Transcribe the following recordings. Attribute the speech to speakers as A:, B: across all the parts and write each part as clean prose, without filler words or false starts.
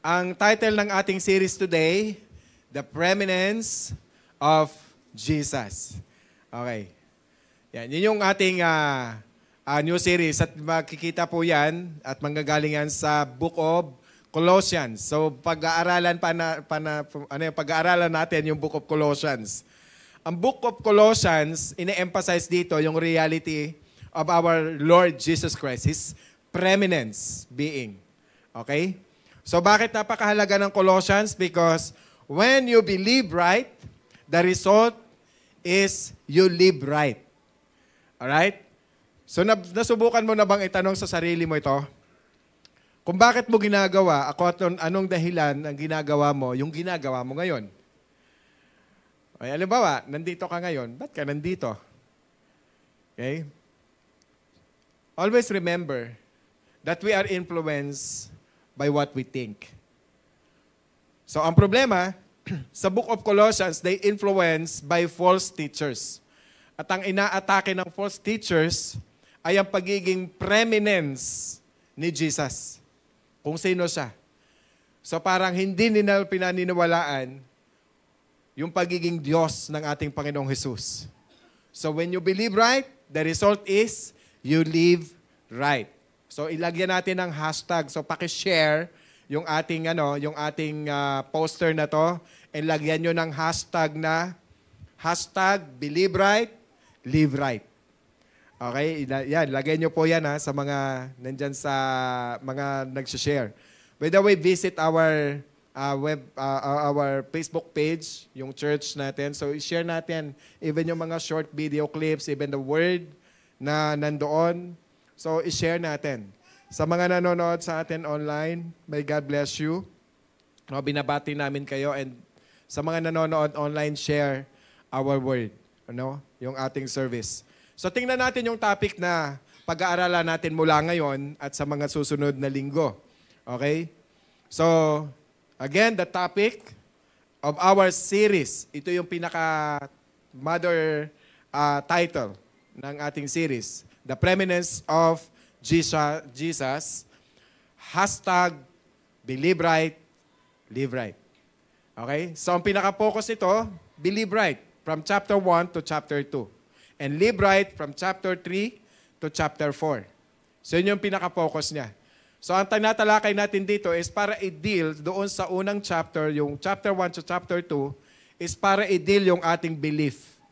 A: Ang title ng ating series today, The Preeminence of Jesus. Okay. Yan, yun yung ating new series at makikita po yan at manggagaling yan sa Book of Colossians. So pag-aaralan pag-aaralan natin yung Book of Colossians. Ang Book of Colossians, ine-emphasize dito yung reality of our Lord Jesus Christ, His preeminence being. Okay? So bakit napakahalaga ng Colossians? Because when you believe right, the result is you live right. Alright? So nasubukan mo na bang itanong sa sarili mo ito? Kung bakit mo ginagawa, anong dahilan ang ginagawa mo, yung ginagawa mo ngayon? Ay, halimbawa, nandito ka ngayon, ba't ka nandito? Okay? Always remember that we are influenced by what we think. So ang problema, sa Book of Colossians, they influenced by false teachers. At ang inaatake ng false teachers ay ang pagiging preeminence ni Jesus. Kung sino siya. So parang hindi nila pinaniniwalaan yung pagiging Diyos ng ating Panginoong Jesus. So when you believe right, the result is you live right. So ilagyan natin ng hashtag. So paki-share yung ating poster na to. And lagyan nyo ng hashtag na #believe right, live right. Okay? Yan, lagyan nyo po yan sa mga nandyan sa mga nag-share. By the way, visit our our Facebook page, yung church natin. So i-share natin even yung mga short video clips, even the word na nandoon. So, i-share natin. Sa mga nanonood sa atin online, may God bless you. Binabati namin kayo. And sa mga nanonood online, share our word. Yung ating service. So, tingnan natin yung topic na pag-aaralan natin mula ngayon at sa mga susunod na linggo. Okay? So, again, the topic of our series. Ito yung pinaka-mother title ng ating series. The Preeminence of Jesus, #believe right, live right. Okay? So, ang pinaka-focus ito, believe right, from chapter 1 to chapter 2. And live right from chapter 3 to chapter 4. So, yun yung pinaka-focus niya. So, ang tinatalakay natin dito is para i-deal doon sa unang chapter, yung chapter 1 to chapter 2, is para i-deal yung ating belief.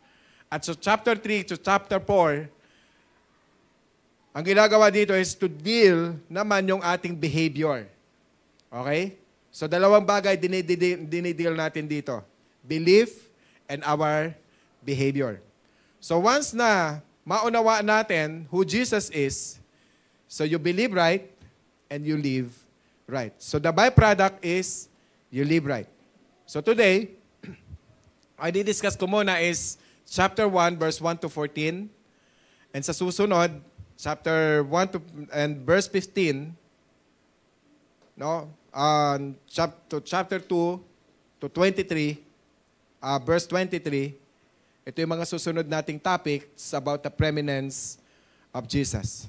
A: At so, chapter 3 to chapter 4, ang ginagawa dito is to deal naman yung ating behavior. Okay? So, dalawang bagay dinideal natin dito. Belief and our behavior. So, once na maunawaan natin who Jesus is, so you believe right and you live right. So, the byproduct is you live right. So, today, I didiscuss ko muna is chapter 1, verse 1 to 14. And sa susunod, chapter 1 and verse 15, chapter 2 to 23, verse 23, ito yung mga susunod nating topics about the preeminence of Jesus.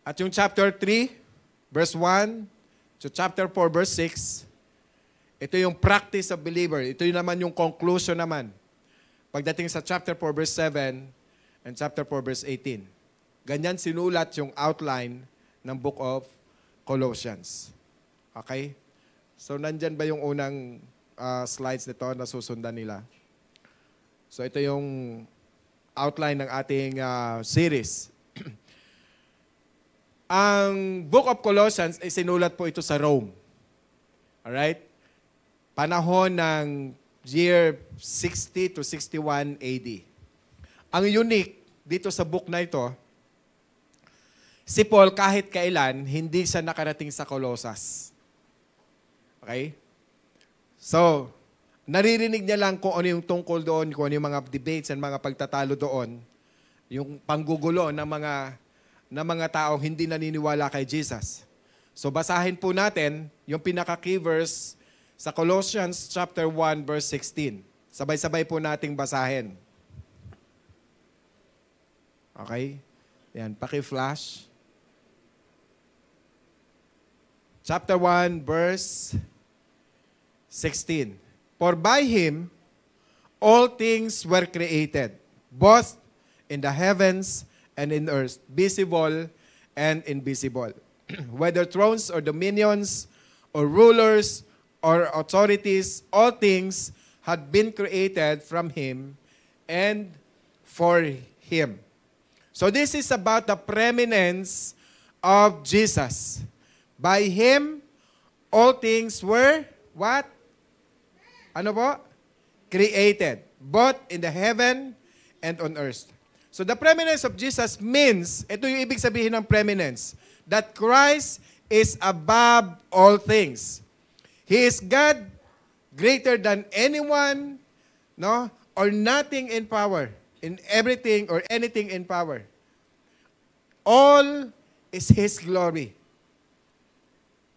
A: At yung chapter 3, verse 1 to chapter 4, verse 6, ito yung practice of believer. Ito yung naman yung conclusion naman. Pagdating sa chapter 4, verse 7 and chapter 4, verse 18. Ganyan sinulat yung outline ng Book of Colossians. Okay? So, nandyan ba yung unang slides nito na susundan nila? So, ito yung outline ng ating series. Ang Book of Colossians ay sinulat po ito sa Rome. Alright? Panahon ng year 60 to 61 AD. Ang unique dito sa book na ito, si Paul kahit kailan, hindi siya nakarating sa Colossus. Okay? So, naririnig niya lang kung ano yung tungkol doon, kung ano yung mga debates and mga pagtatalo doon, yung panggugulo ng mga taong hindi naniniwala kay Jesus. So, basahin po natin yung pinaka-key verse sa Colossians chapter 1, verse 16. Sabay-sabay po nating basahin. Okay? Yan, paki-flash. chapter 1, verse 16. For by Him, all things were created, both in the heavens and in earth, visible and invisible. Whether thrones or dominions or rulers or authorities, all things had been created from Him and for Him. So this is about the preeminence of Jesus. By Him, all things were, what? Ano po? Created, both in the heaven and on earth. So the preeminence of Jesus means, ito yung ibig sabihin ng preeminence, that Christ is above all things. He is God, greater than anyone, no, or nothing in power, in everything or anything in power. All is His glory.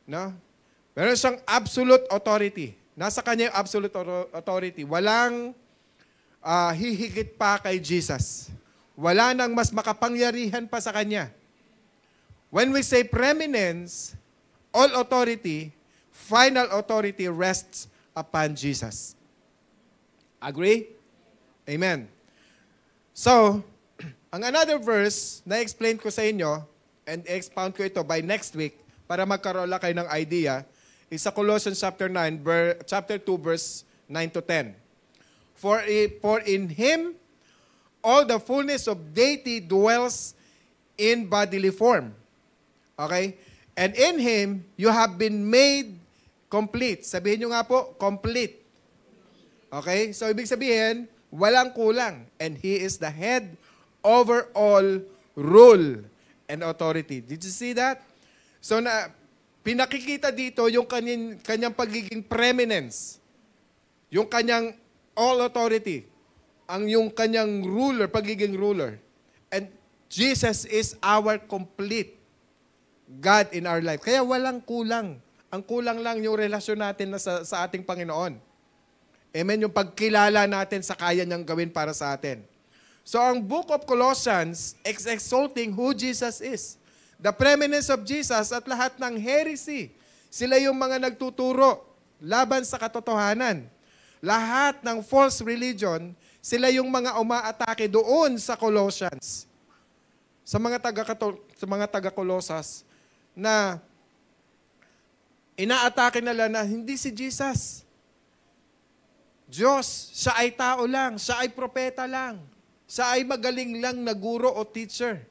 A: No? Meron siyang absolute authority. Nasa Kanya yung absolute authority. Walang hihigit pa kay Jesus. Wala nang mas makapangyarihan pa sa Kanya. When we say preeminence, all authority, final authority rests upon Jesus. Agree? Amen. So, ang another verse na explain ko sa inyo, and expound ko ito by next week, para magkaroon kayo ng idea, is sa Colossians chapter 2, verse 9 to 10. For in Him, all the fullness of deity dwells in bodily form. Okay? And in Him, you have been made complete. Sabihin nyo nga po, complete. Okay? So, ibig sabihin, walang kulang. And He is the head over all rule and authority. Did you see that? So, pinakikita dito yung kanyang pagiging preeminence. Yung kanyang all authority. Yung kanyang ruler, pagiging ruler. And Jesus is our complete God in our life. Kaya walang kulang. Ang kulang lang yung relasyon natin na sa ating Panginoon. Amen? Yung pagkilala natin sa kaya niyang gawin para sa atin. So ang book of Colossians is exalting who Jesus is. The preeminence of Jesus at lahat ng heresy. Sila yung mga nagtuturo laban sa katotohanan. Lahat ng false religion, sila yung mga umaatake doon sa Colossians. Sa mga taga-Colosas na inaatake nila na hindi si Jesus. Diyos, siya ay tao lang, siya ay propeta lang, siya ay magaling lang na guro o teacher.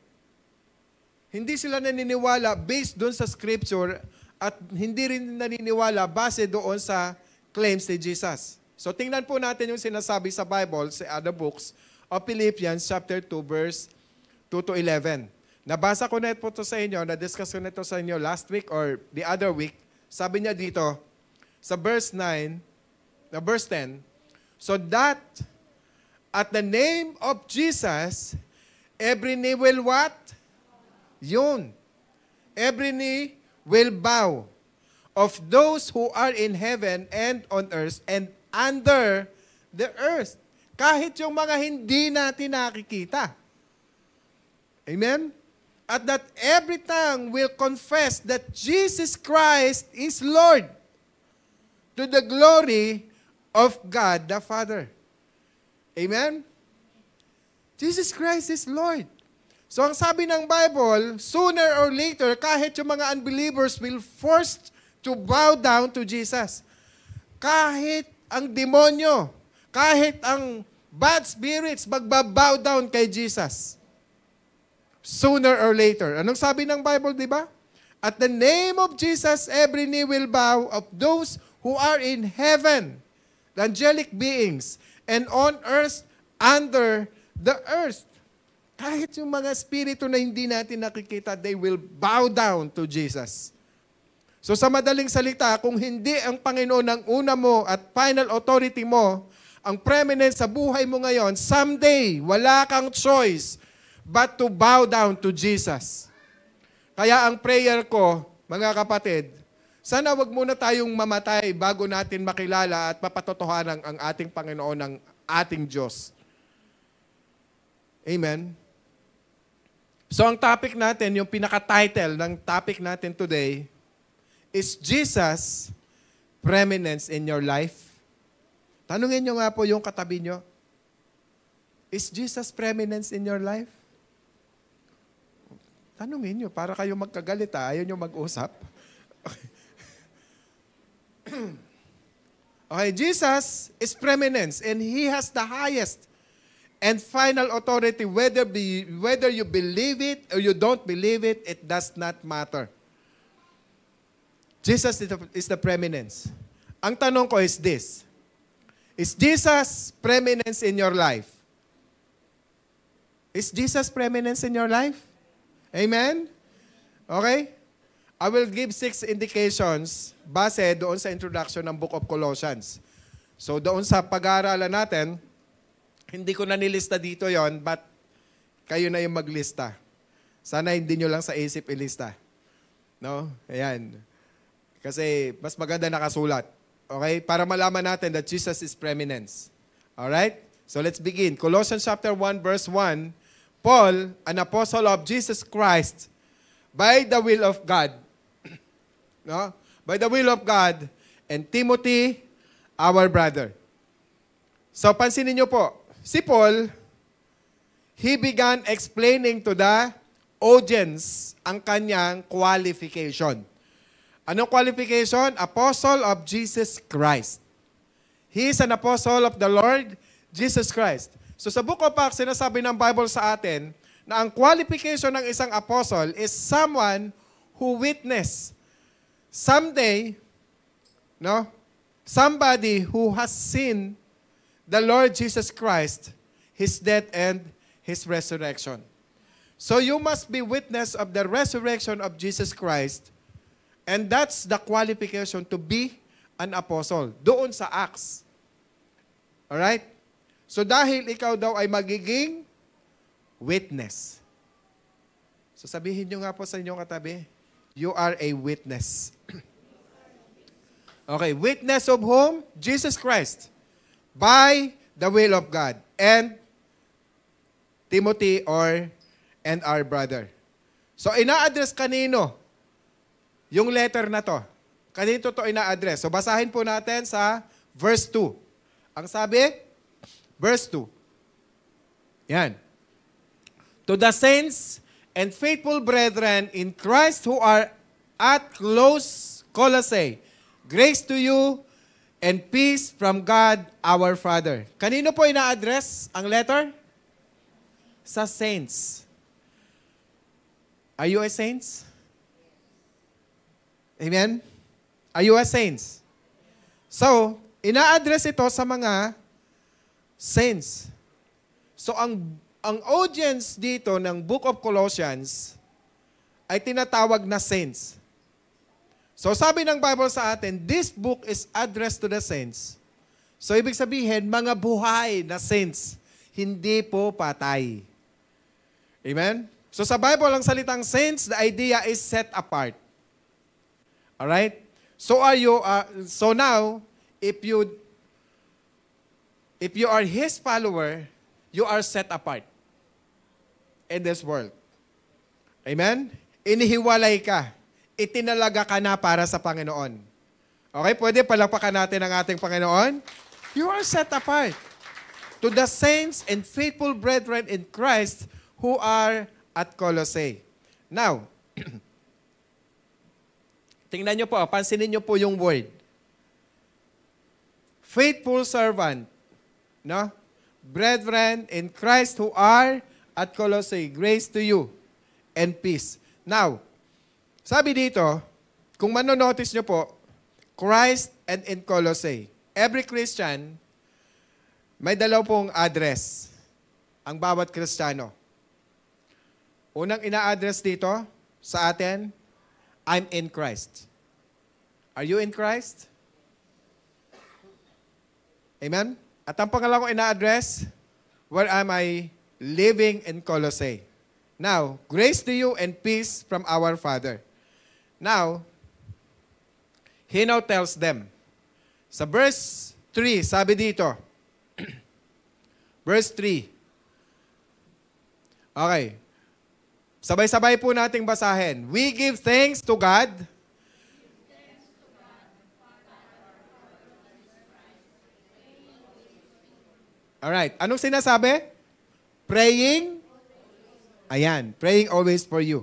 A: Hindi sila naniniwala based doon sa scripture at hindi rin naniniwala base doon sa claims ni Jesus. So tingnan po natin yung sinasabi sa Bible, sa other books of Philippians chapter 2 verse 2 to 11. Nabasa ko na ito sa inyo, na-discuss ko na ito sa inyo last week or the other week. Sabi niya dito, sa verse 9, na verse 10, so that at the name of Jesus, every knee will what? Yun. Every knee will bow of those who are in heaven and on earth and under the earth. Kahit yung mga hindi natin nakikita. Amen? At that every tongue will confess that Jesus Christ is Lord to the glory of God the Father. Amen? Jesus Christ is Lord. So ang sabi ng Bible, sooner or later, kahit yung mga unbelievers will forced to bow down to Jesus. Kahit ang demonyo, kahit ang bad spirits, magbabow down kay Jesus. Sooner or later. Anong sabi ng Bible, di ba? At the name of Jesus, every knee will bow of those who are in heaven, the angelic beings, and on earth, under the earth. Kahit yung mga spirito na hindi natin nakikita, they will bow down to Jesus. So sa madaling salita, kung hindi ang Panginoon ang una mo at final authority mo, ang preeminence sa buhay mo ngayon, someday, wala kang choice but to bow down to Jesus. Kaya ang prayer ko, mga kapatid, sana wag muna tayong mamatay bago natin makilala at mapatotohanan ang ating Panginoon, ang ating Diyos. Amen? So ang topic natin, yung pinaka-title ng topic natin today, Is Jesus preeminence in your life? Tanungin nyo nga po yung katabi nyo. Is Jesus preeminence in your life? Tanungin nyo, para kayo magkagalit ayaw nyo mag-usap. Okay, Jesus is preeminence and He has the highest and final authority. Whether you believe it or you don't believe it, it does not matter. Jesus is the preeminence. Ang tanong ko is this: is Jesus preeminence in your life? Is Jesus preeminence in your life? Amen? Okay? I will give 6 indications base doon sa introduction ng Book of Colossians. So doon sa pag-aaralan natin, hindi ko na nilista dito yon, but kayo na yung maglista. Sana hindi nyo lang sa isip ilista. No? Ayan. Kasi mas maganda nakasulat. Okay? Para malaman natin that Jesus is preeminence. Alright? So let's begin. Colossians chapter 1 verse 1, Paul, an apostle of Jesus Christ, by the will of God, no? By the will of God, and Timothy, our brother. So pansinin niyo po, si Paul, he began explaining to the audience ang kanyang qualification. Anong qualification? Apostle of Jesus Christ. He is an apostle of the Lord Jesus Christ. So sa Book of Acts, sinasabi ng Bible sa atin na ang qualification ng isang apostle is someone who witnessed someday, no? Somebody who has seen the Lord Jesus Christ, His death and His resurrection. So you must be witness of the resurrection of Jesus Christ, and that's the qualification to be an apostle. Doon sa Acts. Alright? So dahil ikaw daw ay magiging witness. So sabihin nyo nga po sa inyong katabi, you are a witness. Okay, witness of whom? Jesus Christ. By the will of God. And Timothy and our brother. So ina-address kanino yung letter na to? Kanino to ina-address? So basahin po natin sa verse 2. Ang sabi, verse 2. Yan. To the saints and faithful brethren in Christ who are at Colossae, grace to you and peace from God our Father. Kanino po ina-address ang letter? Sa saints. Are you a saints? Amen? Are you a saints? So, ina-address ito sa mga saints. So, ang audience dito ng Book of Colossians ay tinatawag na saints. So sabi ng Bible sa atin, this book is addressed to the saints. So ibig sabihin, mga buhay na saints, hindi po patay. Amen? So sa Bible, ang salitang saints, the idea is set apart. Alright? So so now, if you are His follower, you are set apart in this world. Amen? Inihiwalay ka. Itinalaga ka na para sa Panginoon. Okay, pwede palakpakan natin ang ating Panginoon? You are set apart. To the saints and faithful brethren in Christ who are at Colossae. Now, tingnan nyo po, pansinin nyo po yung word. Faithful servant. No? Brethren in Christ who are at Colossae, grace to you and peace. Now, sabi dito, kung manonotice nyo po, Christ and in Colossae. Every Christian, may dalaw pong address ang bawat Kristiyano. Unang ina-address dito sa atin, I'm in Christ. Are you in Christ? Amen? At ang pangalawang ina-address, where am I living in Colossae? Now, grace to you and peace from our Father. Now, he now tells them. Sa verse 3, sabi dito, verse 3. Okay. Sabay-sabay po nating basahin. We give thanks to God Alright. Anong sinasabi? Praying. Ayan. Praying always for you.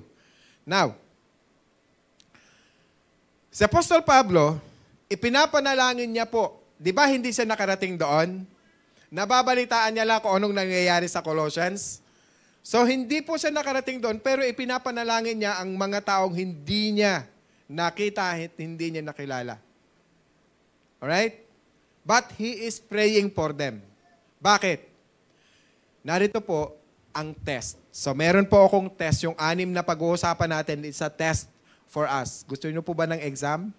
A: Now, si Apostol Pablo, ipinapanalangin niya po. Di ba hindi siya nakarating doon? Nababalitaan niya lang kung anong nangyayari sa Colossians. So, hindi po siya nakarating doon, pero ipinapanalangin niya ang mga taong hindi niya nakita, hindi niya nakilala. Alright? But he is praying for them. Bakit? Narito po ang test. So, meron po akong test. Yung 6 na pag-uusapan natin is a test for us. Gusto niyo po ba ng exam?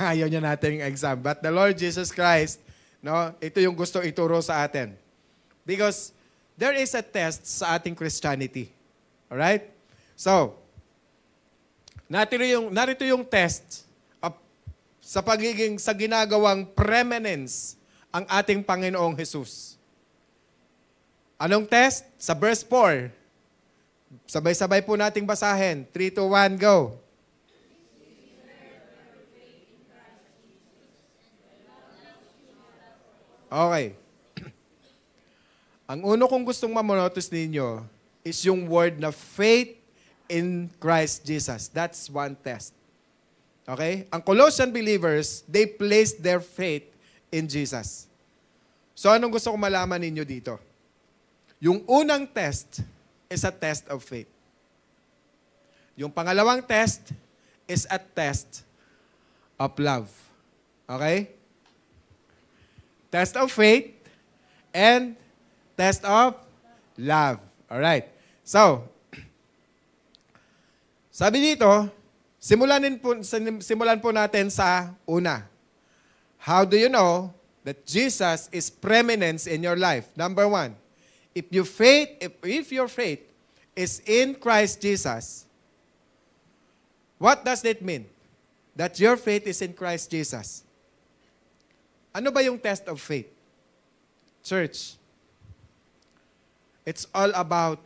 A: Ayaw niya natin yung exam. But the Lord Jesus Christ, no, ito yung gusto ituro sa atin. Because there is a test sa ating Christianity. Alright? So, narito yung test sa ginagawang preeminence ang ating Panginoong Jesus. Anong test? Sa verse 4. Sabay-sabay po nating basahin. 3, 2, 1, go. Okay. Ang uno kong gustong mamanotis ninyo is yung word na faith in Christ Jesus. That's one test. Okay? Ang Colossian believers, they placed their faith in Jesus. So anong gusto kong malaman ninyo dito? Yung unang test is a test of faith. Yung pangalawang test is a test of love. Okay? Test of faith and test of love. Alright. So, sabi dito, simulan po natin sa una. How do you know that Jesus is preeminence in your life? Number 1, if your faith is in Christ Jesus, what does that mean? That your faith is in Christ Jesus. Ano ba yung test of faith? Church, it's all about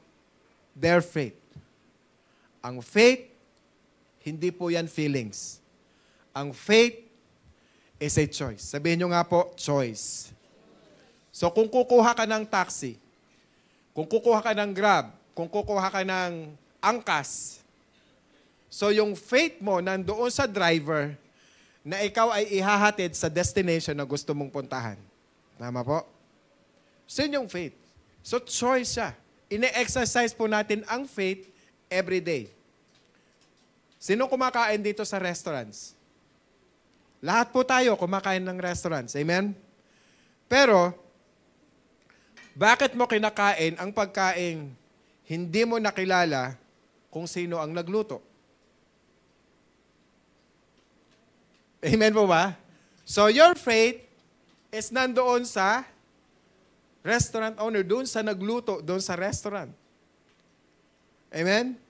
A: their faith. Ang faith, hindi po yan feelings. Ang faith is a choice. Sabihin nyo nga po, choice. So kung kukuha ka ng taxi, kung kukuha ka ng Grab, kung kukuha ka ng angkas, so yung faith mo nandoon sa driver na ikaw ay ihahatid sa destination na gusto mong puntahan. Tama po? So yun yung faith. So choice siya. Ine-exercise po natin ang faith every day. Sino kumakain dito sa restaurants? Lahat po tayo kumakain ng restaurants. Amen? Pero, bakit mo kinakain ang pagkain hindi mo nakilala kung sino ang nagluto? Amen po ba? So your faith is nandoon sa restaurant owner, doon sa nagluto, doon sa restaurant. Amen?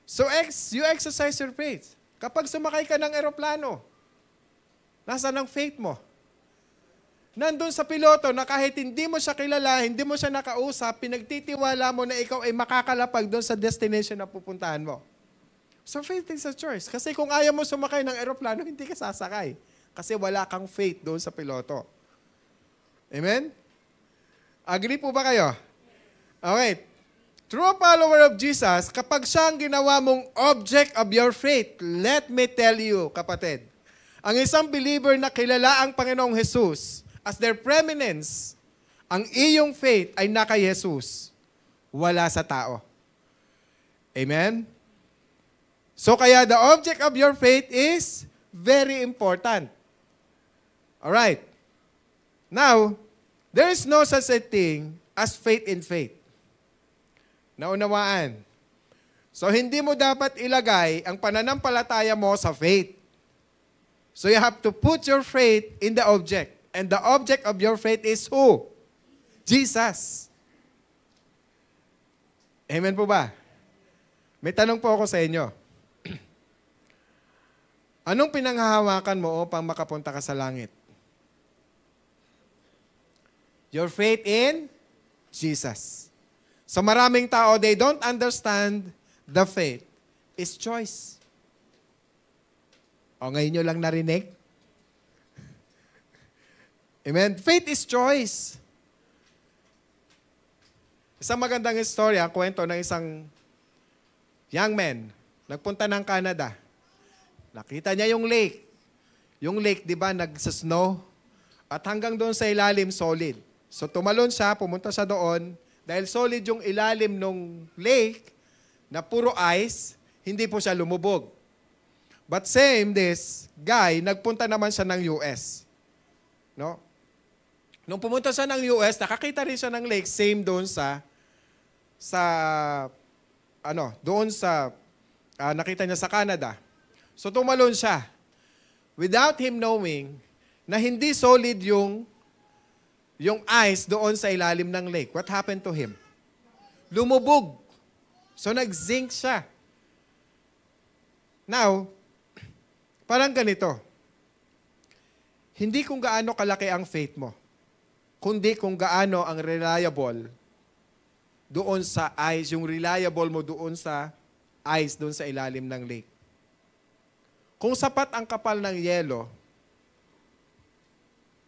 A: So you exercise your faith. Kapag sumakay ka ng eroplano, nasaan ang faith mo? Nandun sa piloto na kahit hindi mo siya kilala, hindi mo siya nakausap, pinagtitiwala mo na ikaw ay makakalapag doon sa destination na pupuntahan mo. So faith is a choice. Kasi kung ayaw mo sumakay ng eroplano, hindi ka sasakay. Kasi wala kang faith doon sa piloto. Amen? Agree po ba kayo? Okay. True follower of Jesus, kapag siya ang ginawa mong object of your faith, let me tell you, kapatid, ang isang believer na kilala ang Panginoong Jesus as their preeminence, ang iyong faith ay naka Jesus, wala sa tao. Amen? So kaya the object of your faith is very important. Alright. Now, there is no such a thing as faith in faith. Naunawaan. So hindi mo dapat ilagay ang pananampalataya mo sa faith. So you have to put your faith in the object. And the object of your faith is who? Jesus. Amen po ba? May tanong po ako sa inyo. Anong pinanghahawakan mo upang makapunta ka sa langit? Your faith in Jesus. So maraming tao, they don't understand the faith is choice. O ngayon nyo lang narinig? Amen? Faith is choice. Isang magandang istorya, kwento ng isang young man. Nagpunta ng Canada. Nakita niya yung lake. Yung lake, di ba, nagsa-snow. At hanggang doon sa ilalim, solid. So tumalon siya, pumunta siya doon. Dahil solid yung ilalim ng lake, na puro ice, hindi po siya lumubog. But this guy, nagpunta naman siya ng US. No? Nung pumunta siya ng US, nakakita rin siya ng lake, same doon nakita niya sa Canada. So tumalon siya. Without him knowing na hindi solid yung ice doon sa ilalim ng lake. What happened to him? Lumubog. So nag-sink siya. Now, parang ganito. Hindi kung gaano kalaki ang faith mo, kundi kung gaano ang reliable doon sa ice, yung reliable mo doon sa ice, doon sa ilalim ng lake. Kung sapat ang kapal ng yelo,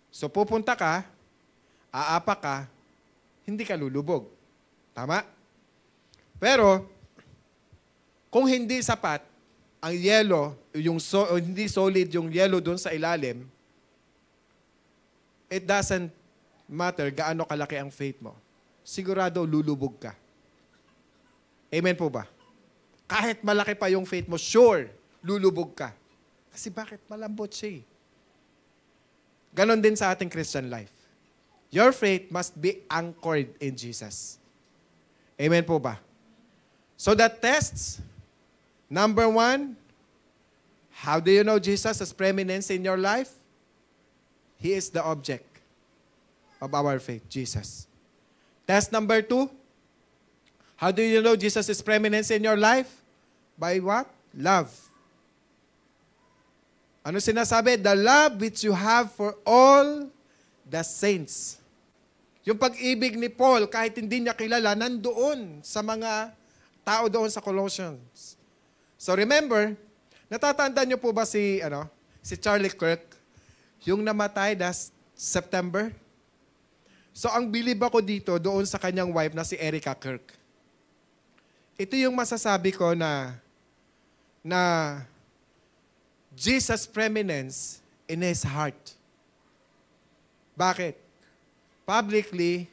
A: so pupunta ka, aapa ka, hindi ka lulubog. Tama? Pero, kung hindi sapat ang yelo, hindi solid yung yelo doon sa ilalim, it doesn't matter gaano kalaki ang faith mo. Sigurado lulubog ka. Amen po ba? Kahit malaki pa yung faith mo, sure, lulubog ka. Kasi bakit? Malambot siya eh. Ganon din sa ating Christian life. Your faith must be anchored in Jesus. Amen po ba? So that tests, number 1, how do you know Jesus as preeminence in your life? He is the object of our faith, Jesus. Test number 2, how do you know Jesus is preeminence in your life? By what? Love. Ano sinasabi? The love which you have for all the saints. Yung pag-ibig ni Paul, kahit hindi niya kilala, nandoon sa mga tao doon sa Colossians. So remember, natatandaan niyo po ba si Charlie Kirk? Yung namatay last September? So ang bilib ako dito doon sa kanyang wife na si Erica Kirk. Ito yung masasabi ko na Jesus' preeminence in his heart. Bakit? Publicly,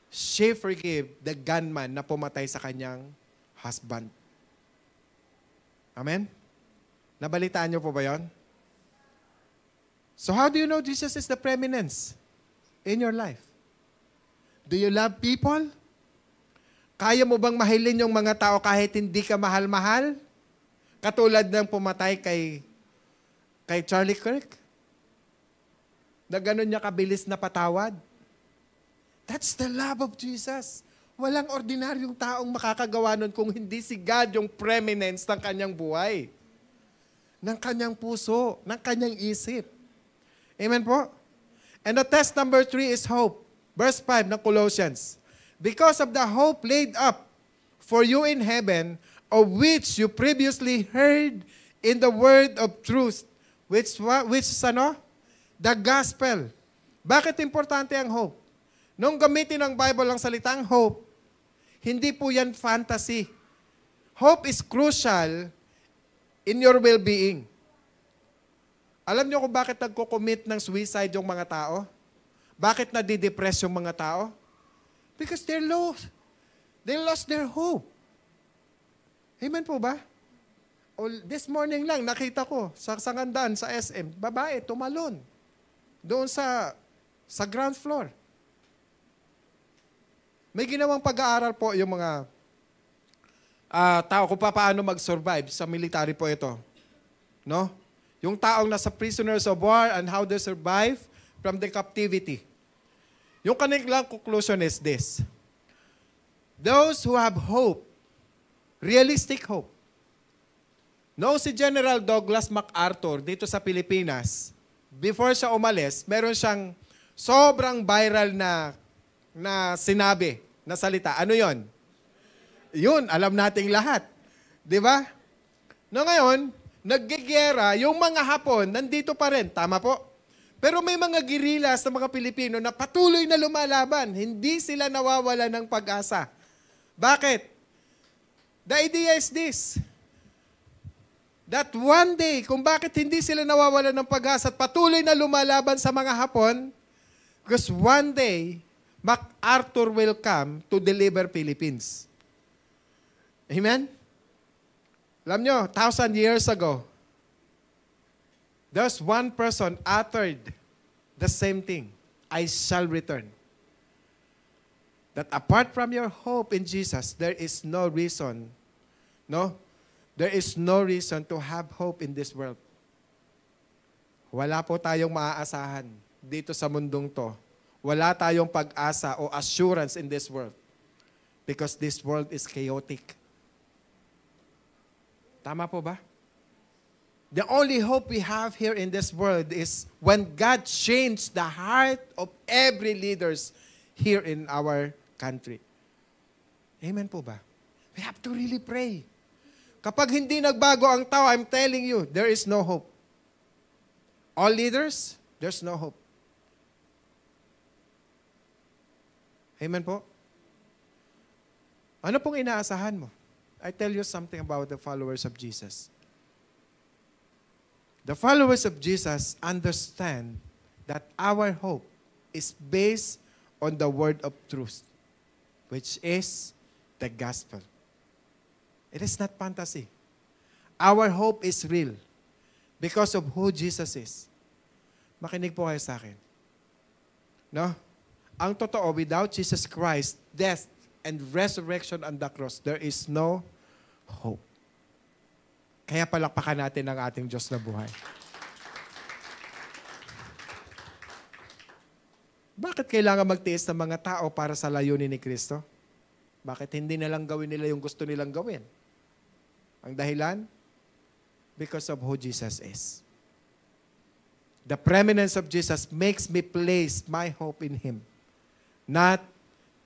A: she forgave the gunman na pumatay sa kanyang husband. Amen? Nabalitaan niyo po ba yon? So how do you know Jesus is the preeminence in your life? Do you love people? Kaya mo bang mahalin yung mga tao kahit hindi ka mahal-mahal? Katulad ng pumatay kay Charlie Kirk? Na ganun niya kabilis na patawad? That's the love of Jesus. Walang ordinaryong taong makakagawa nun kung hindi si God yung preeminence ng kanyang buhay, ng kanyang puso, ng kanyang isip. Amen po? And the test number 3 is hope. Verse 5 ng Colossians. Because of the hope laid up for you in heaven, of which you previously heard in the word of truth, which is the gospel. Bakit importante ang hope? Nung gamitin ng Bible ang salitang hope, hindi po yan fantasy. Hope is crucial in your well-being. Alam niyo kung bakit nagko-commit ng suicide yung mga tao? Bakit nadidepress yung mga tao? Because they're lost. They lost their hope. Amen po ba? This morning lang, nakita ko sa Sangandaan, sa SM, babae, tumalon. Doon sa ground floor. May ginawang pag-aaral po yung mga tao kung paano mag-survive sa military po ito. No? Yung taong nasa prisoners of war and how they survive from the captivity. Yung kanilang conclusion is this. Those who have hope, realistic hope. No, si General Douglas MacArthur dito sa Pilipinas, before siya umalis, meron siyang sobrang viral na sinabi, na salita. Ano yon? Yun, alam nating lahat. Di ba? No, ngayon, naggigera, yung mga Hapon, nandito pa rin. Tama po? Pero may mga guerrillas ng mga Pilipino na patuloy na lumalaban. Hindi sila nawawala ng pag-asa. Bakit? The idea is this. That one day, kung bakit hindi sila nawawala ng pag-asa at patuloy na lumalaban sa mga Hapon, because one day, MacArthur will come to deliver Philippines. Amen? Alam nyo, 1,000 years ago, there's one person uttered the same thing. I shall return. That apart from your hope in Jesus, there is no reason, there is no reason to have hope in this world. Wala po tayong maaasahan dito sa mundong to. Wala tayong pag-asa o assurance in this world. Because this world is chaotic. Tama po ba? The only hope we have here in this world is when God changed the heart of every leaders here in our country. Amen po ba? We have to really pray. Kapag hindi nagbago ang tao, I'm telling you, there is no hope. All leaders, there's no hope. Amen po? Ano pong inaasahan mo? I tell you something about the followers of Jesus. The followers of Jesus understand that our hope is based on the word of truth, which is the gospel. It is not fantasy. Our hope is real because of who Jesus is. Makinig po kayo sa akin. No? Ang totoo, without Jesus Christ, death and resurrection on the cross, there is no hope. Kaya palakpakan natin ang ating Diyos na buhay. Bakit kailangan magtiis ng mga tao para sa layunin ni Kristo? Bakit hindi na lang gawin nila yung gusto nilang gawin? Ang dahilan? Because of who Jesus is. The preeminence of Jesus makes me place my hope in Him, not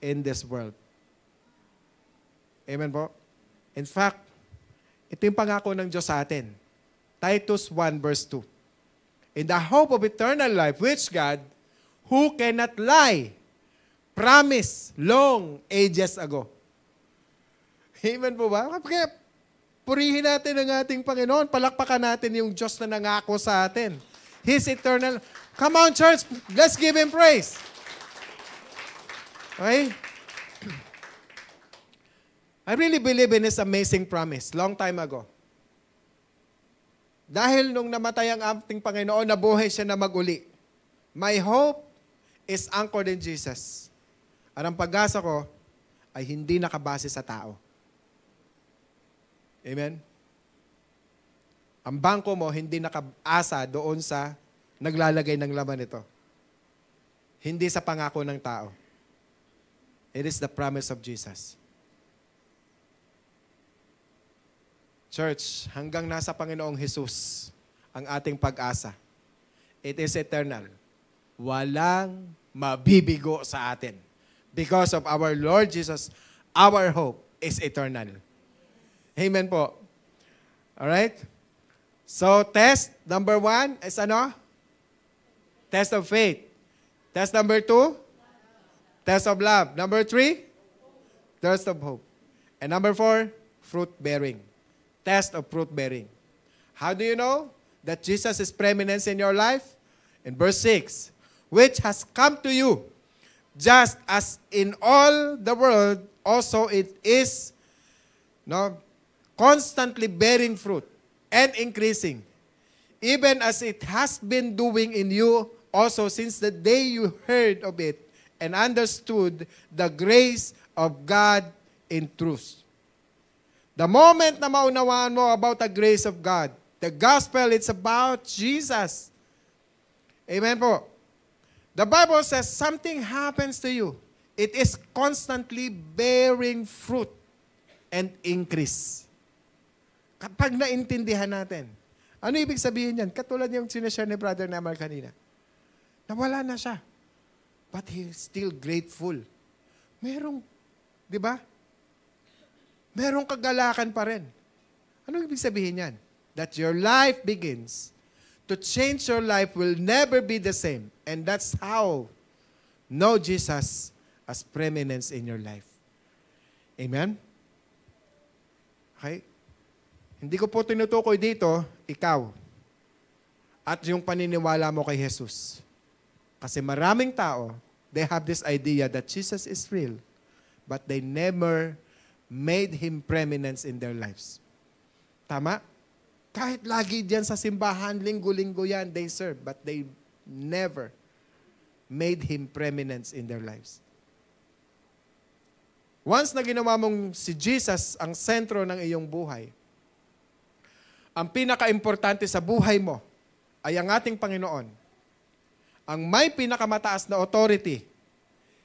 A: in this world. Amen po? In fact, ito yung pangako ng Diyos sa atin. Titus 1 verse 2. In the hope of eternal life, which God, who cannot lie, promised long ages ago. Amen po ba? Kaya purihin natin ang ating Panginoon. Palakpakan natin yung Diyos na nangako sa atin. His eternal... Come on, church. Let's give Him praise. Okay? I really believe in His amazing promise long time ago. Dahil nung namatay ang ating Panginoon, nabuhay siya na maguli. My hope is anchored in Jesus. At ang pag-asa ko ay hindi nakabase sa tao. Amen? Ang bangko mo hindi nakaasa doon sa naglalagay ng laman nito. Hindi sa pangako ng tao. It is the promise of Jesus. Church, hanggang nasa Panginoong Jesus ang ating pag-asa. It is eternal. Walang mabibigo sa atin. Because of our Lord Jesus, our hope is eternal. Amen po. Alright? So, test number 1 is ano? Test of faith. Test number 2? Test of love. Number 3? Test of hope. And number 4? Fruit bearing. Test of fruit bearing. How do you know that Jesus is preeminence in your life? In verse 6, which has come to you, just as in all the world, also it is constantly bearing fruit and increasing, even as it has been doing in you also since the day you heard of it and understood the grace of God in truth. The moment na maunawaan mo about the grace of God, the gospel, it's about Jesus. Amen po. The Bible says something happens to you. It is constantly bearing fruit and increase. Kapag naintindihan natin, ano ibig sabihin yan? Katulad yung sinashare ni Brother Namar kanina. Nawala na siya. But he is still grateful. Merong, di ba? Merong kagalakan pa rin. Ano ibig sabihin yan? That your life begins to change your life will never be the same. And that's how know Jesus as preeminence in your life. Amen? Okay? Hindi ko po tinutukoy dito, ikaw. At yung paniniwala mo kay Jesus. Kasi maraming tao, they have this idea that Jesus is real, but they never made Him preeminence in their lives. Tama? Kahit lagi diyan sa simbahan, linggo-linggo yan, they serve, but they never made Him preeminence in their lives. Once na ginawa mong si Jesus ang sentro ng iyong buhay, ang pinaka-importante sa buhay mo ay ang ating Panginoon. Ang may pinakamataas na authority.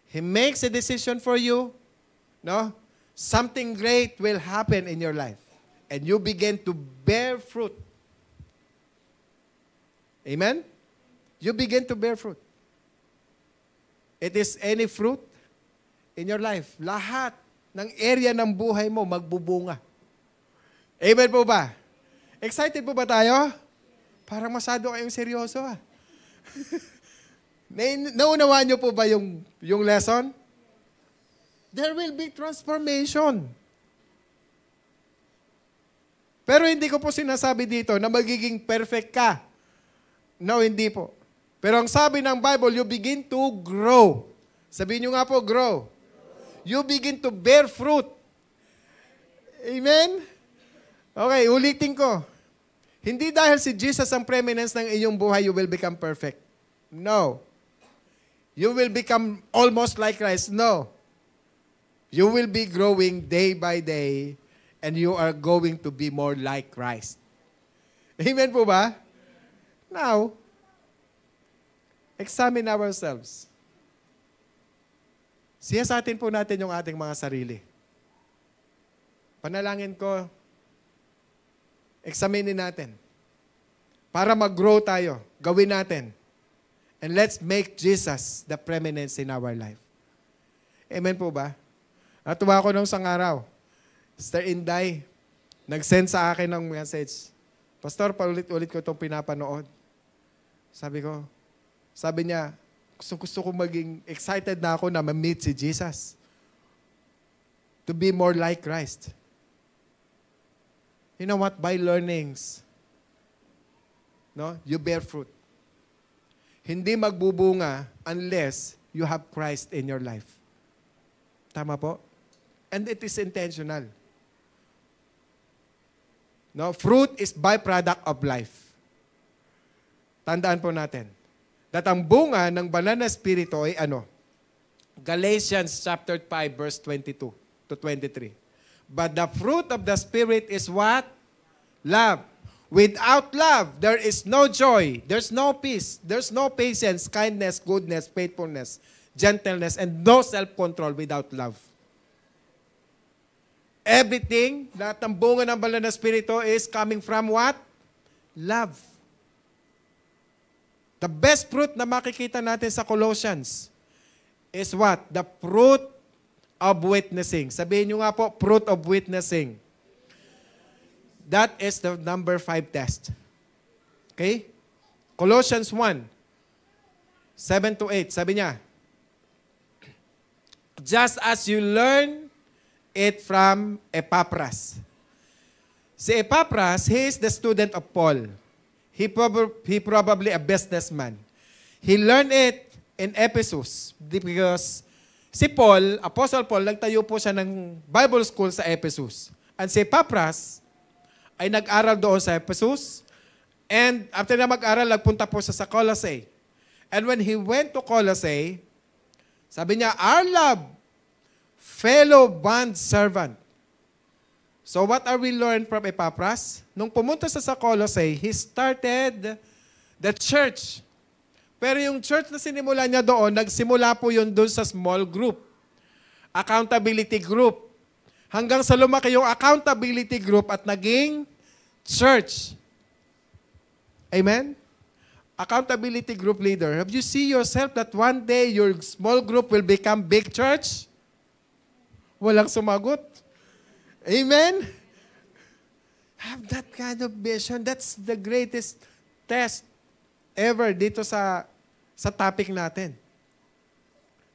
A: He makes a decision for you, no? Something great will happen in your life. And you begin to bear fruit. Amen? You begin to bear fruit. It is any fruit in your life. Lahat ng area ng buhay mo magbubunga. Amen po ba? Excited po ba tayo? Parang masyado kayong seryoso ah. Naunawaan niyo po ba yung lesson? There will be transformation. Pero hindi ko po sinasabi dito na magiging perfect ka. No, hindi po. Pero ang sabi ng Bible, you begin to grow. Sabihin niyo nga po, grow. You begin to bear fruit. Amen? Okay, ulitin ko. Hindi dahil si Jesus ang preeminence ng iyong buhay, you will become perfect. No. You will become almost like Christ. No. You will be growing day by day and you are going to be more like Christ. Amen po ba? Now, examine ourselves. Siyasatin po natin yung ating mga sarili. Panalangin ko, examinin natin. Para mag-grow tayo, gawin natin. And let's make Jesus the preeminence in our life. Amen po ba? Natuwa ko nung isang araw. Sister Inday, nag-send sa akin ng message. Pastor, paulit-ulit ko itong pinapanood. Sabi niya, gusto ko maging excited na ako na ma-meet si Jesus. To be more like Christ. You know what? By learnings, no, you bear fruit. Hindi magbubunga unless you have Christ in your life. Tama po? And it is intentional. No, fruit is byproduct of life. Tandaan po natin. That ang bunga ng banal na espiritu ay ano? Galatians chapter 5 verse 22 to 23. But the fruit of the Spirit is what? Love. Without love, there is no joy, there's no peace, there's no patience, kindness, goodness, faithfulness, gentleness, and no self-control without love. Everything, lahat ng bunga ng banal na Espiritu is coming from what? Love. The best fruit na makikita natin sa Colossians is what? The fruit of witnessing. Sabihin nyo nga po, fruit of witnessing. That is the number 5 test. Okay? Colossians 1, 7 to 8. Sabi niya, just as you learn it from Epaphras. Si Epaphras, he is the student of Paul. He probably a businessman. He learned it in Ephesus because si Paul, Apostle Paul, nagtayo po siya ng Bible school sa Ephesus. And si Epaphras ay nag-aral doon sa Ephesus. And after na mag-aral, nagpunta po siya sa Colossae. And when he went to Colossae, sabi niya, our love, fellow bond servant. So what are we learned from Epaphras? Nung pumunta siya sa Colossae, he started the church. Pero yung church na sinimula niya doon, nagsimula po yun doon sa small group. Accountability group. Hanggang sa lumaki yung accountability group at naging church. Amen? Accountability group leader. Have you seen yourself that one day your small group will become big church? Walang sumagot. Amen? Have that kind of vision. That's the greatest test ever dito sa topic natin.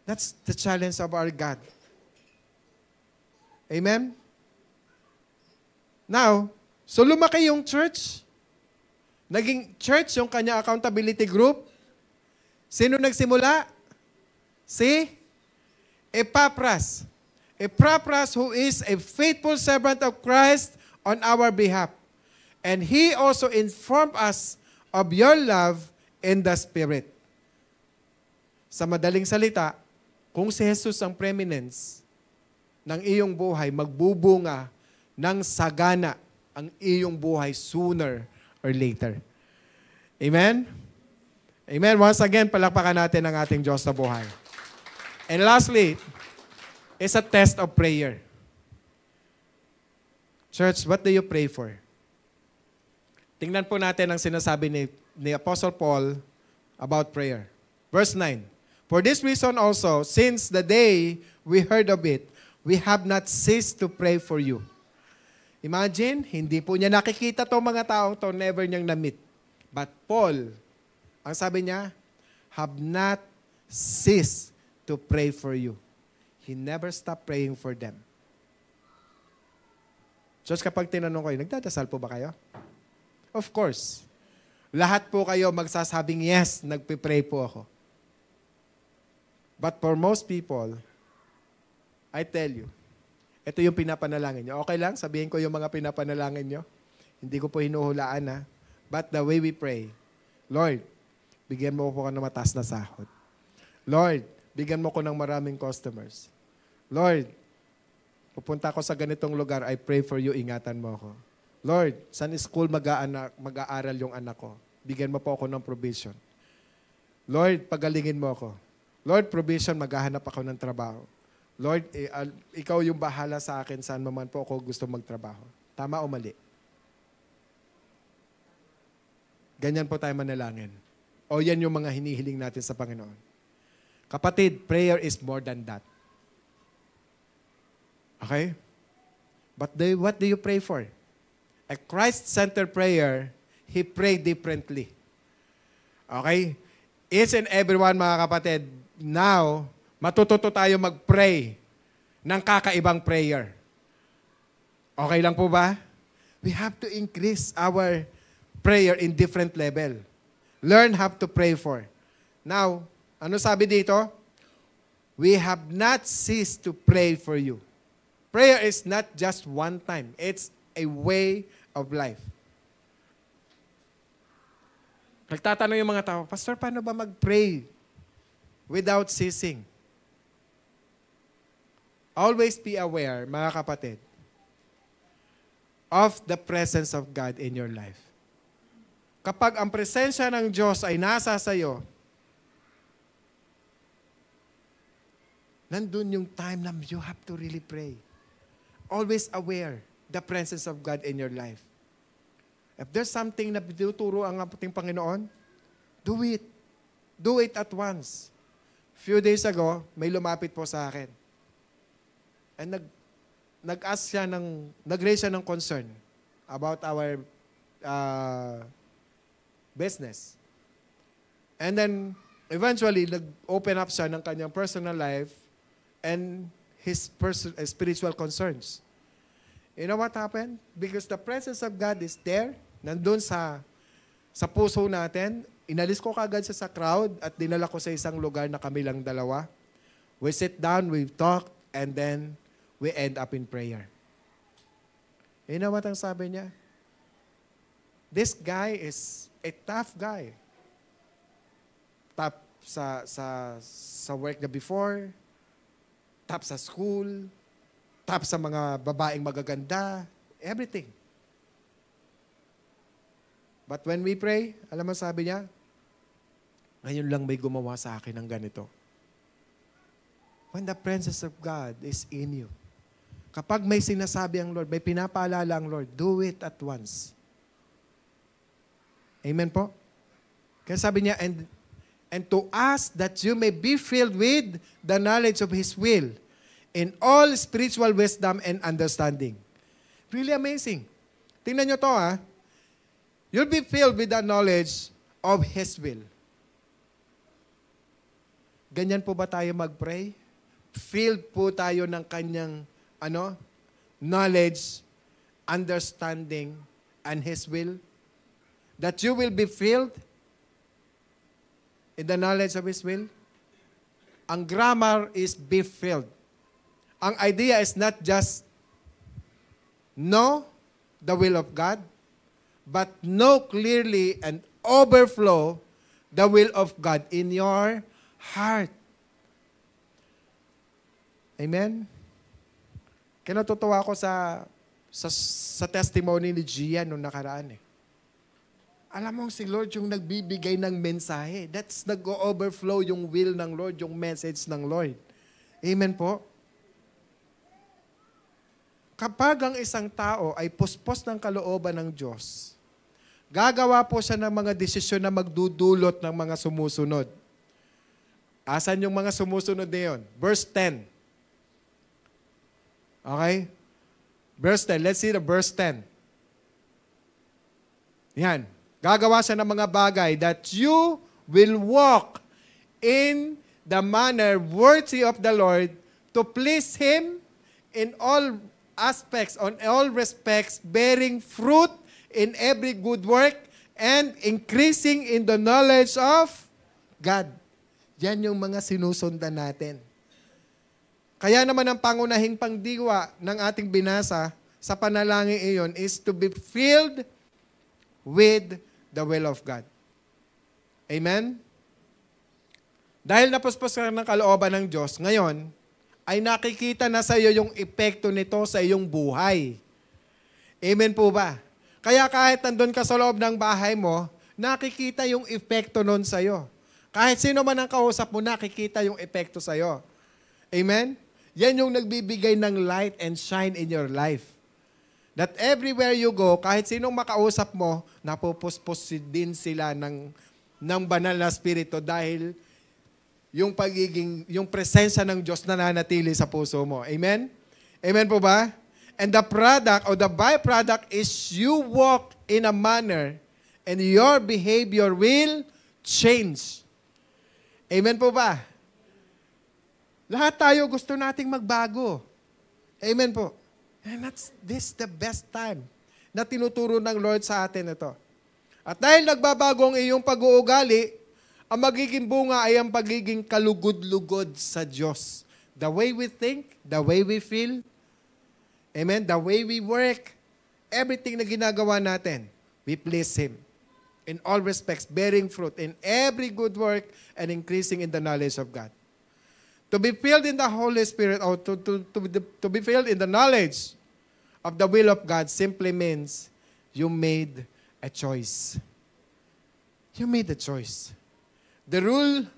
A: That's the challenge of our God. Amen? Now, so lumaki yung church. Naging church yung kanya accountability group. Sino nagsimula? Si Epaphras. Epaphras who is a faithful servant of Christ on our behalf. And he also informed us of your love in the Spirit. Sa madaling salita, kung si Jesus ang preeminence ng iyong buhay, magbubunga ng sagana ang iyong buhay sooner or later. Amen? Amen. Once again, palakpakan natin ang ating Diyos na buhay. And lastly, is a test of prayer. Church, what do you pray for? Tingnan po natin ang sinasabi ni Apostle Paul about prayer. Verse 9. For this reason also, since the day we heard of it, we have not ceased to pray for you. Imagine, hindi po niya nakikita itong mga taong to, never niyang na-meet. But Paul, ang sabi niya, have not ceased to pray for you. He never stopped praying for them. Just kapag tinanong kayo, nagdadasal po ba kayo? Of course. Lahat po kayo magsasabing, yes, nagpipray po ako. But for most people, I tell you, ito yung pinapanalangin nyo. Okay lang, sabihin ko yung mga pinapanalangin nyo. Hindi ko po hinuhulaan ha. But the way we pray, Lord, bigyan mo ko ng mataas na sahod. Lord, bigyan mo ko ng maraming customers. Lord, pupunta ako sa ganitong lugar, I pray for you, ingatan mo ako. Lord, saan school mag-aaral yung anak ko? Bigyan mo po ako ng provision. Lord, pagalingin mo ako. Lord, provision, maghahanap ako ng trabaho. Lord, ikaw yung bahala sa akin saan man po ako gusto magtrabaho. Tama o mali? Ganyan po tayo manalangin. O yan yung mga hinihiling natin sa Panginoon. Kapatid, prayer is more than that. Okay? But what do you pray for? A Christ-centered prayer, he prayed differently. Okay? Each and everyone, mga kapatid, now, matututo tayo mag-pray ng kakaibang prayer. Okay lang po ba? We have to increase our prayer in different level. Learn how to pray for. Now, ano sabi dito? We have not ceased to pray for you. Prayer is not just one time. It's a way of life. Nagtatanong yung mga tao, Pastor, paano ba mag-pray without ceasing? Always be aware, mga kapatid, of the presence of God in your life. Kapag ang presensya ng Diyos ay nasa sayo, nandun yung time na you have to really pray. Always aware the presence of God in your life. If there's something na tinuturo ang ating Panginoon, do it. Do it at once. Few days ago, may lumapit po sa akin. And nag-raise siya ng concern about our business. And then, eventually, nag-open up siya ng kanyang personal life and his spiritual concerns. You know what happened? Because the presence of God is there, nandun sa puso natin. Inalis ko kagad siya sa crowd at dinala ko sa isang lugar na kami lang dalawa. We sit down, we talk, and then we end up in prayer. You know what ang sabi niya? This guy is a tough guy. Tough sa work na before, tough sa school, tough sa mga babaeng magaganda, everything. But when we pray, alam mo sabi niya, ngayon lang may gumawa sa akin ng ganito. When the presence of God is in you, kapag may sinasabi ang Lord, may pinapaalala ang Lord, do it at once. Amen po? Kaya sabi niya, and to ask that you may be filled with the knowledge of His will in all spiritual wisdom and understanding. Really amazing. Tingnan nyo to You'll be filled with the knowledge of His will. Ganyan po ba tayo mag-pray? Filled po tayo ng kanyang knowledge, understanding, and His will? That you will be filled in the knowledge of His will? Ang grammar is be filled. Ang idea is not just know the will of God, but know clearly and overflow the will of God in your heart. Amen? Kaya natutuwa ako sa testimony ni Gian nung nakaraan eh. Alam mo, si Lord yung nagbibigay ng mensahe. That's nag-overflow yung will ng Lord, yung message ng Lord. Amen po? Kapag ang isang tao ay puspos ng kalooban ng Diyos, gagawa po siya ng mga desisyon na magdudulot ng mga sumusunod. Asan yung mga sumusunod na yun? Verse 10. Okay? Verse 10. Let's see the verse 10. Yan. Gagawa siya ng mga bagay that you will walk in the manner worthy of the Lord to please Him in all aspects, on all respects, bearing fruit in every good work and increasing in the knowledge of God. Yan yung mga sinusundan natin. Kaya naman ang pangunahing pangdiwa ng ating binasa sa panalangin iyon is to be filled with the will of God. Amen? Dahil napuspos ka ng kalooban ng Diyos, ngayon, ay nakikita na sa iyo yung epekto nito sa iyong buhay. Amen po ba? Kaya kahit nandun ka sa loob ng bahay mo, nakikita yung epekto nun sa iyo. Kahit sino man ang kausap mo, nakikita yung epekto sa iyo. Amen? Yan yung nagbibigay ng light and shine in your life. That everywhere you go, kahit sinong makausap mo, napupuspos din sila ng banal na spirito dahil yung presensya ng Diyos na nananatili sa puso mo. Amen? Amen po ba? And the product or the byproduct is you walk in a manner and your behavior will change. Amen po ba? Lahat tayo gusto nating magbago. Amen po. And this the best time na tinuturo ng Lord sa atin ito. At dahil nagbabago ang iyong pag-uugali, ang magiging bunga ay ang pagiging kalugod-lugod sa Diyos. The way we think, the way we feel, amen, the way we work, everything na ginagawa natin, we please Him. In all respects, bearing fruit in every good work and increasing in the knowledge of God. To be filled in the Holy Spirit or to be filled in the knowledge of the will of God simply means you made a choice. You made a choice. The rule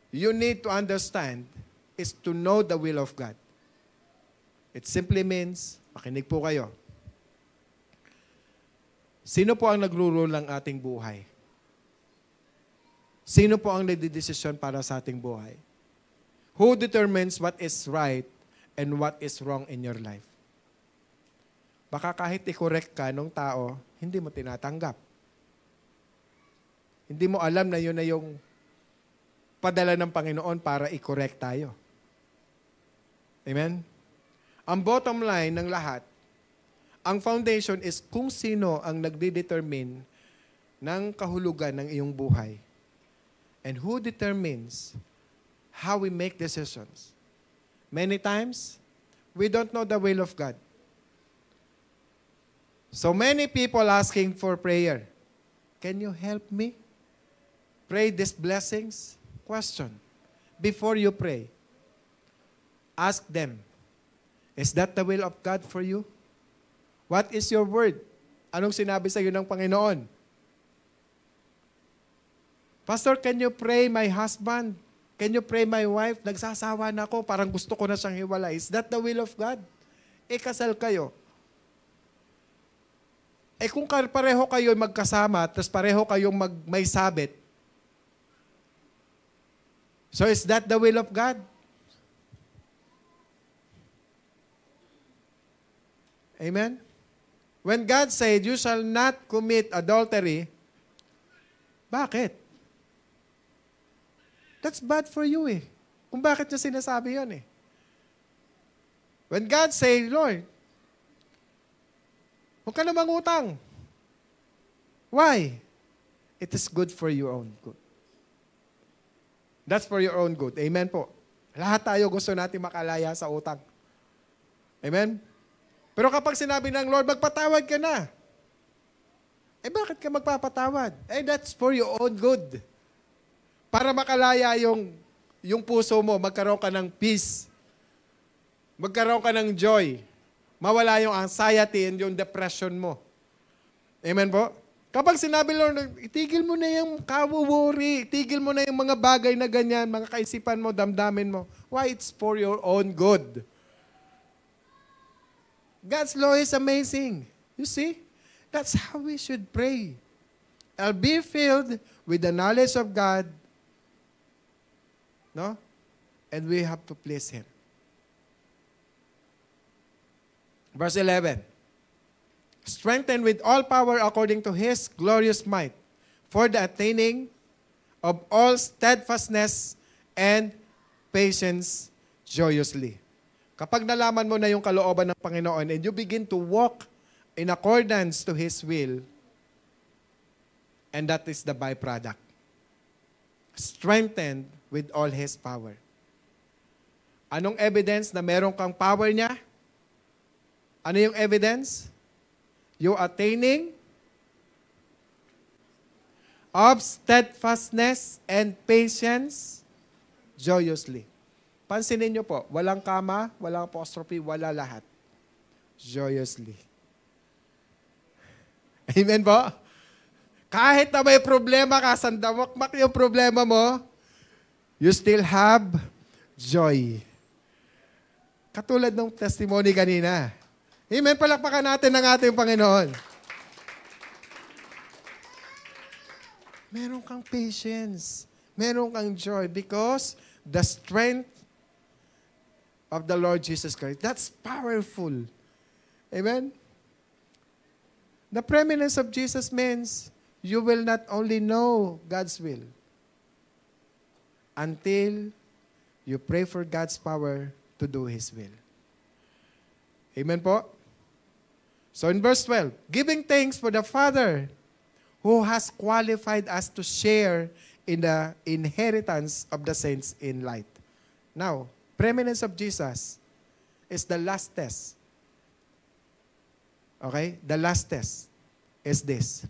A: you need to understand is to know the will of God. It simply means, makinig po kayo, sino po ang nagro-rule ng ating buhay? Sino po ang nagdidesisyon para sa ating buhay? Who determines what is right and what is wrong in your life? Baka kahit i-correct ka nung tao, hindi mo tinatanggap. Hindi mo alam na yun na yung padala ng Panginoon para i-correct tayo. Amen? Ang bottom line ng lahat, ang foundation is kung sino ang nagde-determine ng kahulugan ng iyong buhay. And who determines how we make decisions. Many times, we don't know the will of God. So many people asking for prayer. Can you help me? Pray these blessings? Question. Before you pray, ask them, is that the will of God for you? What is your word? Anong sinabi sa iyo ng Panginoon? Pastor, can you pray my husband? Can you pray my wife? Nagsasawa na ako, parang gusto ko na siyang hiwalay. Is that the will of God? Kasal kayo. Kung pareho kayo magkasama, tapos pareho kayong may sabit, so is that the will of God? Amen? When God said, you shall not commit adultery, Bakit? That's bad for you eh. Kung bakit niya sinasabi yun eh. When God say, Lord, huwag ka na mangutang. Why? It is good for your own good. That's for your own good. Amen po. Lahat tayo gusto natin makalaya sa utang. Amen? Pero kapag sinabi ng Lord, magpatawad ka na. Bakit ka magpapatawad? That's for your own good. Para makalaya yung puso mo, magkaroon ka ng peace. Magkaroon ka ng joy. Mawala yung anxiety and yung depression mo. Amen po? Kapag sinabi, Lord, itigil mo na yung kawo-worry, itigil mo na yung mga bagay na ganyan, mga kaisipan mo, damdamin mo. Why? It's for your own good. God's law is amazing. You see? That's how we should pray. I'll be filled with the knowledge of God. No? And we have to please Him. Verse 11. Strengthened with all power according to His glorious might, for the attaining of all steadfastness and patience joyously. Kapag nalaman mo na yung kalooban ng Panginoon and you begin to walk in accordance to His will, and that is the byproduct. Strengthened with all His power. Anong evidence na meron kang power niya? Ano yung evidence? You attaining of steadfastness and patience joyously. Pansinin niyo po, walang kama, walang apostrophe, wala lahat. Joyously. Amen po? Kahit na may problema ka, sandamakmak yung problema mo, you still have joy. Katulad ng testimony kanina. Amen, palakpakan natin ng ating Panginoon. Meron kang patience. Meron kang joy because the strength of the Lord Jesus Christ, that's powerful. Amen? The preeminence of Jesus means you will not only know God's will until you pray for God's power to do His will. Amen po? So in verse 12, giving thanks for the Father who has qualified us to share in the inheritance of the saints in light. Now, preeminence of Jesus is the last test. Okay? The last test is this.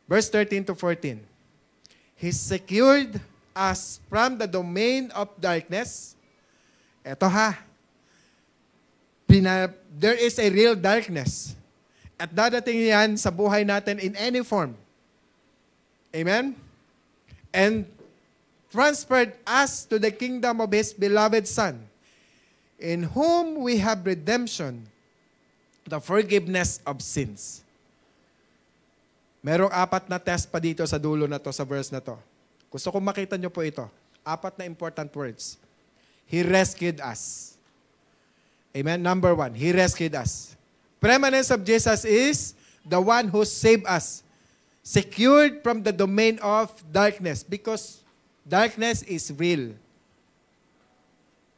A: Verse 13 to 14. He secured us from the domain of darkness. Eto ha. There is a real darkness. At dadating yan sa buhay natin in any form. Amen? And transferred us to the kingdom of His beloved Son, in whom we have redemption, the forgiveness of sins. Merong 4 na test pa dito sa dulo na to, sa verse na to. Gusto kong makita nyo po ito. 4 na important words. He rescued us. Amen? Number 1, He rescued us. Preeminence of Jesus is the one who saved us. Secured from the domain of darkness because darkness is real.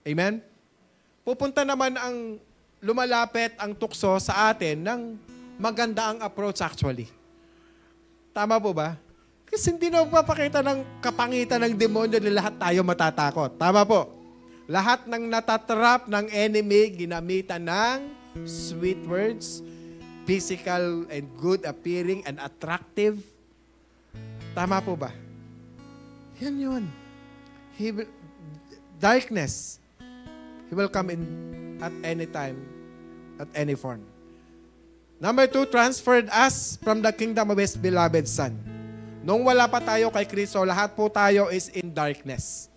A: Amen? Pupunta naman ang lumalapit ang tukso sa atin ng maganda ang approach actually. Tama po ba? Kasi hindi na magpapakita ng kapangitan ng demonyo na lahat tayo matatakot. Tama po. Lahat ng natatrap ng enemy, ginamitan ng sweet words, physical and good appearing and attractive. Tama po ba? Yan yun. Darkness, He will come in at any time, at any form. Number 2, transferred us from the kingdom of His beloved Son. Nung wala pa tayo kay Kristo, lahat po tayo is in darkness.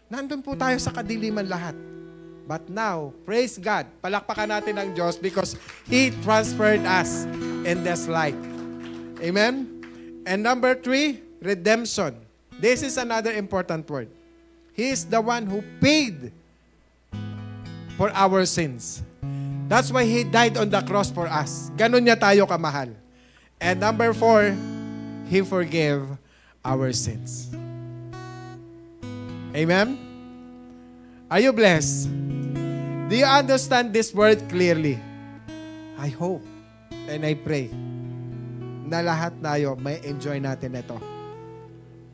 A: Nandun po tayo sa kadiliman lahat. But now, praise God, palakpakan natin ang Diyos because He transferred us in this light. Amen? And number 3, redemption. This is another important word. He is the one who paid for our sins. That's why He died on the cross for us. Ganon niya tayo kamahal. And number 4, He forgave our sins. Amen? Are you blessed? Do you understand this word clearly? I hope and I pray na lahat tayo may enjoy natin ito.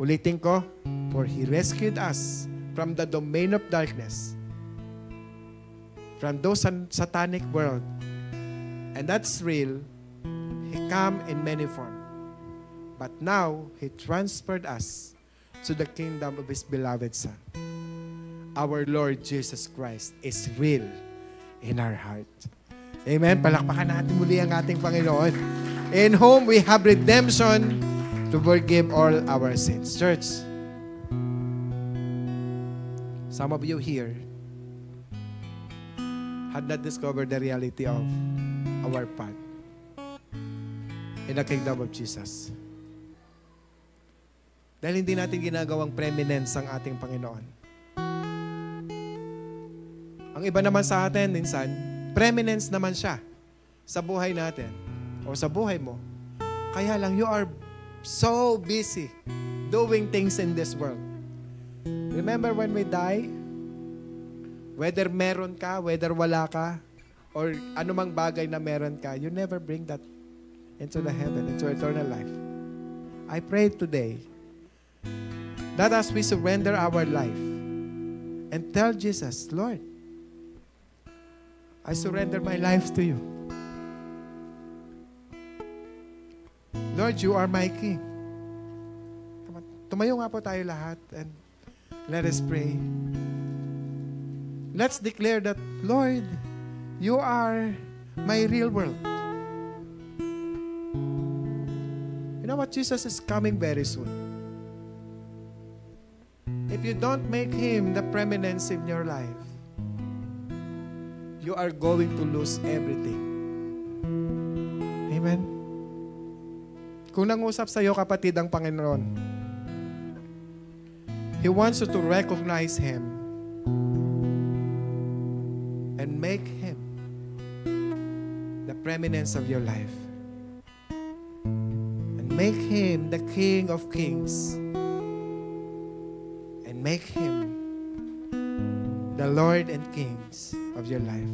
A: Ulitin ko, for He rescued us from the domain of darkness, from those satanic world. And that's real. He came in many forms. But now, He transferred us to the kingdom of His beloved Son. Our Lord Jesus Christ is real in our heart. Amen. Palakpakan natin muli ang ating Panginoon. In whom we have redemption to forgive all our sins. Church, some of you here had not discovered the reality of our path in the kingdom of Jesus. Dahil hindi natin ginagawang preeminence ang ating Panginoon. Ang iba naman sa atin, minsan, preeminence naman siya sa buhay natin o sa buhay mo. Kaya lang, you are so busy doing things in this world. Remember when we die? Whether meron ka, whether wala ka, or anumang bagay na meron ka, you never bring that into the heaven, into eternal life. I pray today that as we surrender our life and tell Jesus, Lord, I surrender my life to you. Lord, you are my King. Tumayo nga po tayo lahat and let us pray. Let's declare that, Lord, you are my real world. You know what? Jesus is coming very soon. If you don't make Him the preeminence in your life, you are going to lose everything. Amen? Kung nangusap sa iyo, kapatid, ang Panginoon, He wants you to recognize Him and make Him the preeminence of your life. And make Him the King of Kings. And make Him the Lord and Kings of your life.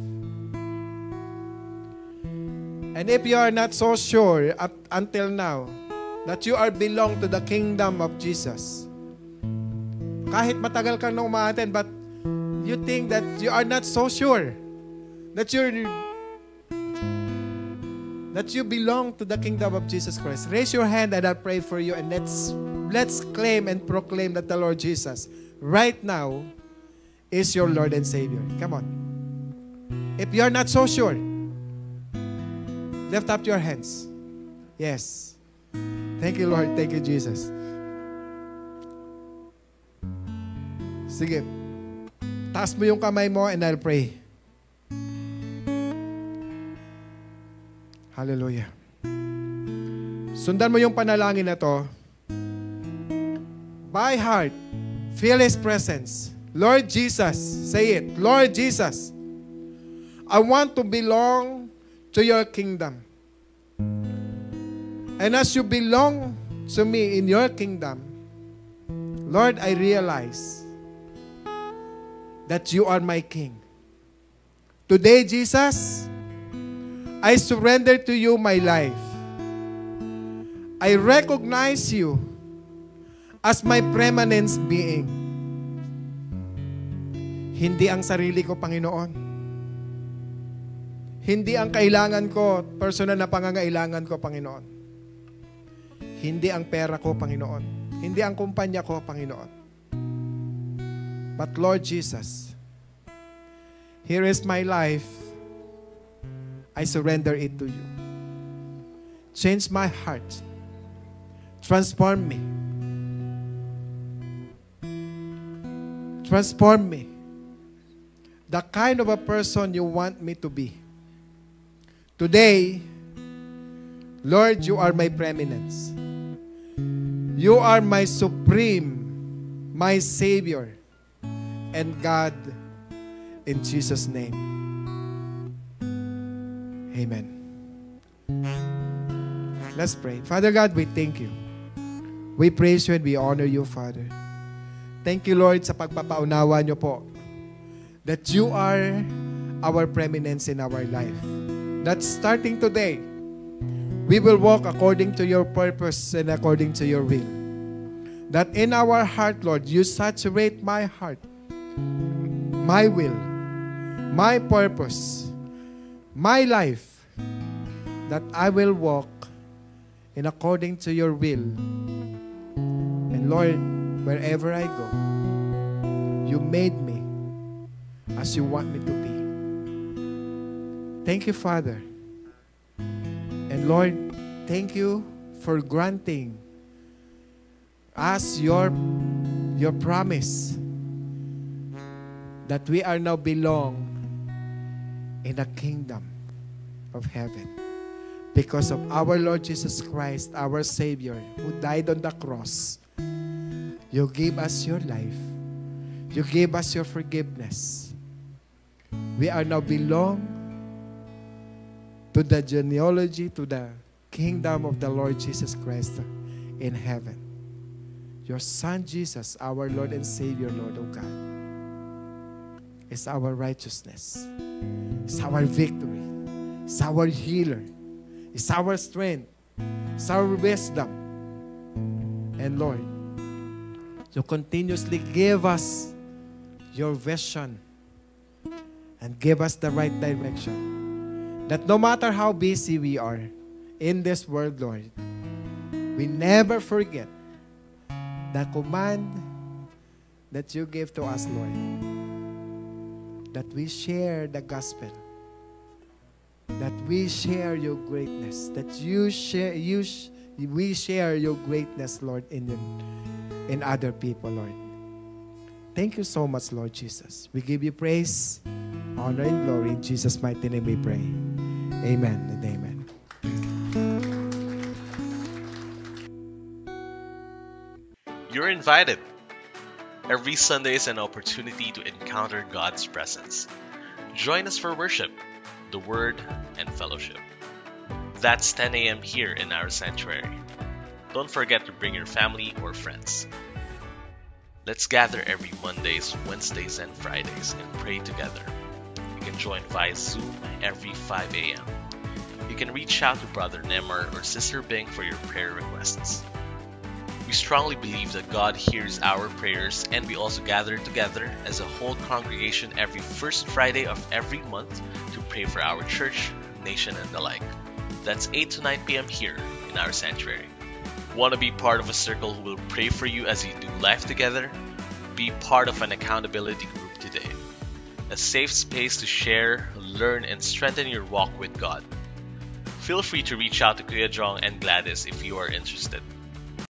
A: And if you are not so sure up until now that you are belong to the kingdom of Jesus, kahit matagal kang nung umaaten, but you think that you are not so sure that you belong to the kingdom of Jesus Christ, raise your hand and I'll pray for you, and let's claim and proclaim that the Lord Jesus right now is your Lord and Savior. Come on. If you are not so sure, lift up your hands. Yes. Thank you, Lord. Thank you, Jesus. Sige. Taas mo yung kamay mo and I'll pray. Hallelujah. Sundan mo yung panalangin na to. By heart, feel His presence. Lord Jesus, say it. Lord Jesus, I want to belong to your kingdom. And as you belong to me in your kingdom, Lord, I realize that you are my King. Today, Jesus, I surrender to you my life. I recognize you as my preeminence being. Hindi ang sarili ko, Panginoon. Hindi ang kailangan ko, personal na pangangailangan ko, Panginoon. Hindi ang pera ko, Panginoon. Hindi ang kumpanya ko, Panginoon. But Lord Jesus, here is my life. I surrender it to you. Change my heart. Transform me. Transform me. The kind of a person you want me to be. Today, Lord, you are my preeminence. You are my supreme, my Savior, and God, in Jesus' name. Amen. Let's pray. Father God, we thank you We praise you and we honor you, Father. Thank you, Lord, sa pagpapaunawa niyo po that you are our preeminence in our life. That starting today, we will walk according to your purpose and according to your will. That in our heart, Lord, you saturate my heart, my will, my purpose, my life, that I will walk in according to your will. And Lord, wherever I go, you made me as you want me to be. Thank you, Father. And Lord, thank you for granting us your promise that we are now belong in the kingdom of heaven because of our Lord Jesus Christ, our Savior, who died on the cross. You gave us your life. You gave us your forgiveness. We are now belong to the genealogy, to the kingdom of the Lord Jesus Christ in heaven. Your Son Jesus, our Lord and Savior, Lord of God, is our righteousness. Is our victory. Is our healer. Is our strength. Is our wisdom. And Lord, you continuously give us your vision and give us the right direction. That no matter how busy we are in this world, Lord, we never forget the command that you gave to us, Lord, that we share the gospel, that we share your greatness, that we share your greatness, Lord, in other people, Lord. Thank you so much, Lord Jesus. We give you praise, honor, and glory. In Jesus' mighty name we pray. Amen and amen.
B: You're invited. Every Sunday is an opportunity to encounter God's presence. Join us for worship, the Word, and fellowship. That's 10 a.m. here in our sanctuary. Don't forget to bring your family or friends. Let's gather every Mondays, Wednesdays, and Fridays and pray together. You can join via Zoom every 5 a.m. You can reach out to Brother Nemar or Sister Bing for your prayer requests. We strongly believe that God hears our prayers, and we also gather together as a whole congregation every first Friday of every month to pray for our church, nation, and the like. That's 8 to 9 p.m. here in our sanctuary. Want to be part of a circle who will pray for you as you do life together? Be part of an accountability group today. A safe space to share, learn, and strengthen your walk with God. Feel free to reach out to Kuya Jong and Gladys if you are interested.